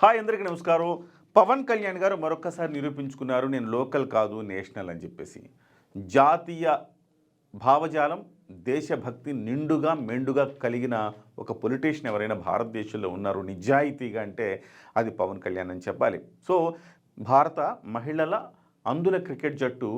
Hi అందరికీ నమస్కారం. పవన్ కళ్యాణ్ గారు మరొక్కసారి నిరూపించుకున్నారు, నేను లోకల్ కాదు నేషనల్ అని చెప్పేసి. జాతీయ భావజాలం, దేశభక్తి నిండుగా మెండుగా కలిగిన ఒక పొలిటీషియన్ ఎవరైనా భారతదేశంలో ఉన్నారు నిజాయితీగా అంటే అది పవన్ కళ్యాణ్ అని చెప్పాలి. సో భారత మహిళల అందుల క్రికెట్ జట్టు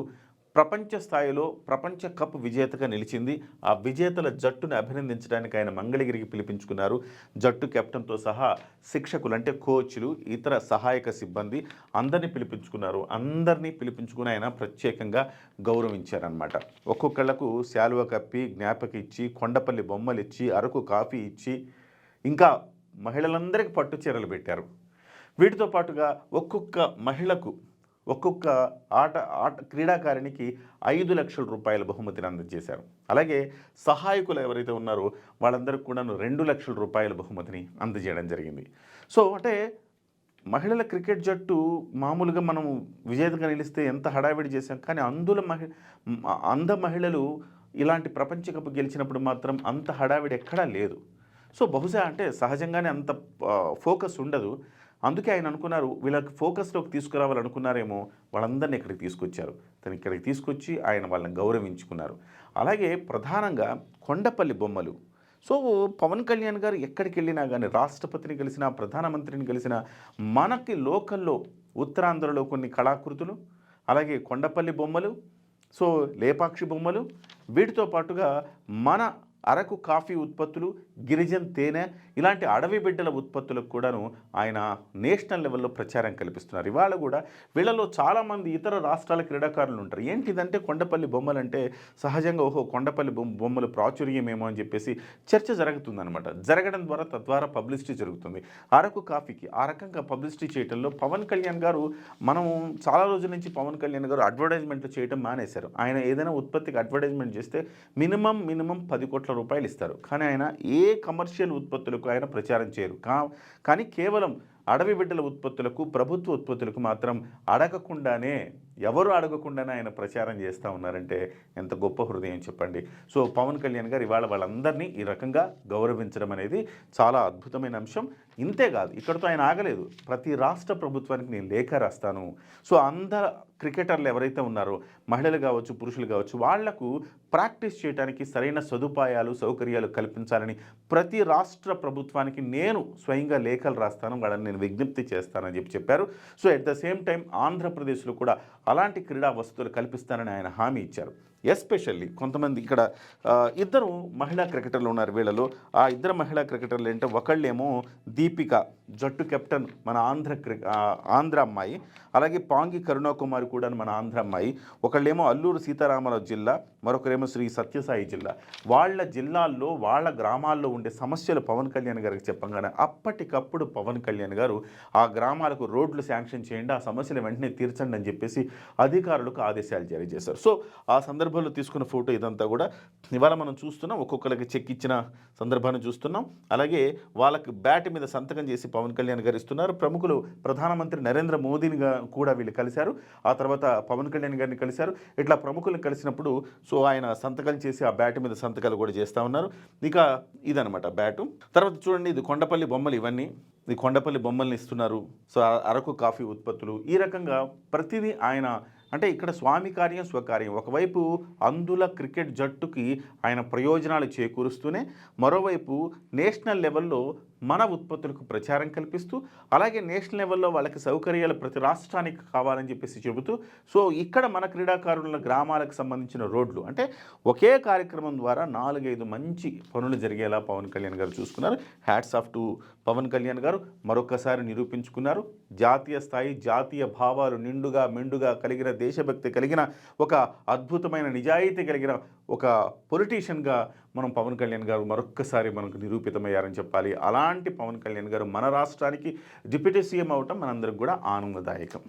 ప్రపంచ స్థాయిలో ప్రపంచ కప్ విజేతగా నిలిచింది. ఆ విజేతల జట్టును అభినందించడానికి ఆయన మంగళగిరికి పిలిపించుకున్నారు. జట్టు కెప్టెన్తో సహా శిక్షకులు అంటే కోచ్లు, ఇతర సహాయక సిబ్బంది అందరినీ పిలిపించుకున్నారు. అందరినీ పిలిపించుకుని ఆయన ప్రత్యేకంగా గౌరవించారనమాట. ఒక్కొక్కళ్లకు శాలువ కప్పి, జ్ఞాపక ఇచ్చి, కొండపల్లి బొమ్మలు ఇచ్చి, అరకు కాఫీ ఇచ్చి, ఇంకా మహిళలందరికీ పట్టు చీరలు పెట్టారు. వీటితో పాటుగా ఒక్కొక్క మహిళకు ఒక్కొక్క క్రీడాకారిణికి 5 లక్షల రూపాయల బహుమతిని అందజేశారు. అలాగే సహాయకులు ఎవరైతే ఉన్నారో వాళ్ళందరికీ కూడా 2 లక్షల రూపాయల బహుమతిని అందజేయడం జరిగింది. సో అంటే మహిళల క్రికెట్ జట్టు మామూలుగా మనం విజేతగా నిలిస్తే ఎంత హడావిడి చేశాం, కానీ అంద మహిళలు ఇలాంటి ప్రపంచ కప్ గెలిచినప్పుడు మాత్రం అంత హడావిడి ఎక్కడా లేదు. సో బహుశా అంటే సహజంగానే అంత ఫోకస్ ఉండదు. అందుకే ఆయన అనుకున్నారు, వీళ్ళకి ఫోకస్లోకి తీసుకురావాలనుకున్నారేమో, వాళ్ళందరినీ ఇక్కడికి తీసుకొచ్చారు. తను ఇక్కడికి తీసుకొచ్చి ఆయన వాళ్ళని గౌరవించుకున్నారు. అలాగే ప్రధానంగా కొండపల్లి బొమ్మలు. సో పవన్ కళ్యాణ్ గారు ఎక్కడికి వెళ్ళినా కానీ, రాష్ట్రపతిని కలిసినా, ప్రధానమంత్రిని కలిసినా, మనకి లోకల్లో ఉత్తరాంధ్రలో కొన్ని కళాకృతులు, అలాగే కొండపల్లి బొమ్మలు, సో లేపాక్షి బొమ్మలు, వీటితో పాటుగా మన అరకు కాఫీ ఉత్పత్తులు, గిరిజన్ తేనె, ఇలాంటి అడవి బిడ్డల ఉత్పత్తులకు కూడాను ఆయన నేషనల్ లెవెల్లో ప్రచారం కల్పిస్తున్నారు. ఇవాళ కూడా వీళ్ళలో చాలామంది ఇతర రాష్ట్రాల క్రీడాకారులు ఉంటారు. ఏంటిదంటే కొండపల్లి బొమ్మలు అంటే సహజంగా కొండపల్లి బొమ్మలు ప్రాచుర్యమేమో అని చెప్పేసి చర్చ జరుగుతుందనమాట. జరగడం ద్వారా తద్వారా పబ్లిసిటీ జరుగుతుంది. అరకు కాఫీకి ఆ రకంగా పబ్లిసిటీ చేయడంలో పవన్ కళ్యాణ్ గారు, మనం చాలా రోజుల నుంచి పవన్ కళ్యాణ్ గారు అడ్వర్టైజ్మెంట్లు చేయడం మానేశారు. ఆయన ఏదైనా ఉత్పత్తికి అడ్వర్టైజ్మెంట్ చేస్తే మినిమం 10 కోట్ల రూపాయలు ఇస్తారు. కానీ ఆయన ఏ కమర్షియల్ ఉత్పత్తులకు ఆయన ప్రచారం చేయరు. కానీ కేవలం అడవి బిడ్డల ఉత్పత్తులకు, ప్రభుత్వ ఉత్పత్తులకు మాత్రం ఎవరు అడగకుండానే ఆయన ప్రచారం చేస్తూ ఉన్నారంటే ఎంత గొప్ప హృదయం చెప్పండి. సో పవన్ కళ్యాణ్ గారు ఇవాళ వాళ్ళందరినీ ఈ రకంగా గౌరవించడం అనేది చాలా అద్భుతమైన అంశం. ఇంతేకాదు, ఇక్కడితో ఆయన ఆగలేదు. ప్రతి రాష్ట్ర ప్రభుత్వానికి నేను లేఖ రాస్తాను. సో అందరు క్రికెటర్లు ఎవరైతే ఉన్నారో, మహిళలు కావచ్చు, పురుషులు కావచ్చు, వాళ్లకు ప్రాక్టీస్ చేయడానికి సరైన సదుపాయాలు, సౌకర్యాలు కల్పించాలని ప్రతి రాష్ట్ర ప్రభుత్వానికి నేను స్వయంగా లేఖలు రాస్తాను, వాళ్ళని నేను విజ్ఞప్తి చేస్తానని చెప్పారు. So at the same time ఆంధ్రప్రదేశ్లో కూడా అలాంటి క్రీడా వసతులు కల్పిస్తానని ఆయన హామీ ఇచ్చారు. ఎస్పెషల్లీ కొంతమంది ఇక్కడ ఇద్దరు మహిళా క్రికెటర్లు ఉన్నారు. వీళ్ళలో ఆ ఇద్దరు మహిళా క్రికెటర్లు ఏంటంటే, ఒకళ్ళేమో దీపిక, జట్టు కెప్టెన్, మన ఆంధ్ర అమ్మాయి. అలాగే పాంగి కరుణాకుమారి కూడా మన ఆంధ్ర అమ్మాయి. ఒకళ్ళేమో అల్లూరు సీతారామరాజు జిల్లా, మరొకరేమో శ్రీ సత్యసాయి జిల్లా. వాళ్ళ జిల్లాల్లో, వాళ్ళ గ్రామాల్లో ఉండే సమస్యలు పవన్ కళ్యాణ్ గారికి చెప్పగానే అప్పటికప్పుడు పవన్ కళ్యాణ్ గారు ఆ గ్రామాలకు రోడ్లు శాంక్షన్ చేయండి, ఆ సమస్యలు వెంటనే తీర్చండి అని చెప్పేసి అధికారులకు ఆదేశాలు జారీ చేశారు. సో ఆ సందర్భంలో తీసుకున్న ఫోటో ఇదంతా కూడా ఇవాళ మనం చూస్తున్నాం. ఒక్కొక్కరికి చెక్ ఇచ్చిన సందర్భాన్ని చూస్తున్నాం. అలాగే వాళ్ళకి బ్యాట్ మీద సంతకం చేసి పవన్ కళ్యాణ్ గారు ఇస్తున్నారు. ప్రముఖులు ప్రధానమంత్రి నరేంద్ర మోదీని కూడా వీళ్ళు కలిశారు. ఆ తర్వాత పవన్ కళ్యాణ్ గారిని కలిశారు. ఇట్లా ప్రముఖులను కలిసినప్పుడు సో ఆయన సంతకాలు చేసి ఆ బ్యాట్ మీద సంతకాలు కూడా చేస్తూ ఉన్నారు. ఇక ఇదనమాట బ్యాటు. తర్వాత చూడండి, ఇది కొండపల్లి బొమ్మలు. ఇవన్నీ ఈ కొండపల్లి బొమ్మల్ని ఇస్తున్నారు. సో అరకు కాఫీ ఉత్పత్తులు, ఈ రకంగా ప్రతిదీ ఆయన అంటే ఇక్కడ స్వామి కార్యం స్వకార్యం. ఒకవైపు అందుల క్రికెట్ జట్టుకి ఆయన ప్రయోజనాలు చేకూరుస్తూనే, మరోవైపు నేషనల్ లెవెల్లో మన ఉత్పత్తులకు ప్రచారం కల్పిస్తూ, అలాగే నేషనల్ లెవెల్లో వాళ్ళకి సౌకర్యాలు ప్రతి రాష్ట్రానికి కావాలని చెప్పేసి చెబుతూ, సో ఇక్కడ మన క్రీడాకారుల గ్రామాలకు సంబంధించిన రోడ్లు అంటే ఒకే కార్యక్రమం ద్వారా 4-5 మంచి పనులు జరిగేలా పవన్ కళ్యాణ్ గారు చూసుకున్నారు. Hats off to Pawan Kalyan garu. మరొకసారి నిరూపించుకున్నారు. జాతీయ స్థాయి, జాతీయ భావాలు నిండుగా మెండుగా కలిగిన, దేశభక్తి కలిగిన, ఒక అద్భుతమైన నిజాయితీ కలిగిన ఒక పొలిటీషియన్గా మనం పవన్ కళ్యాణ్ గారు మరొక్కసారి మనకు నిరూపితమయ్యారని చెప్పాలి. అలాంటి పవన్ కళ్యాణ్ గారు మన రాష్ట్రానికి డిప్యూటీ సీఎం అవటం మనందరికి కూడా ఆనందదాయకం.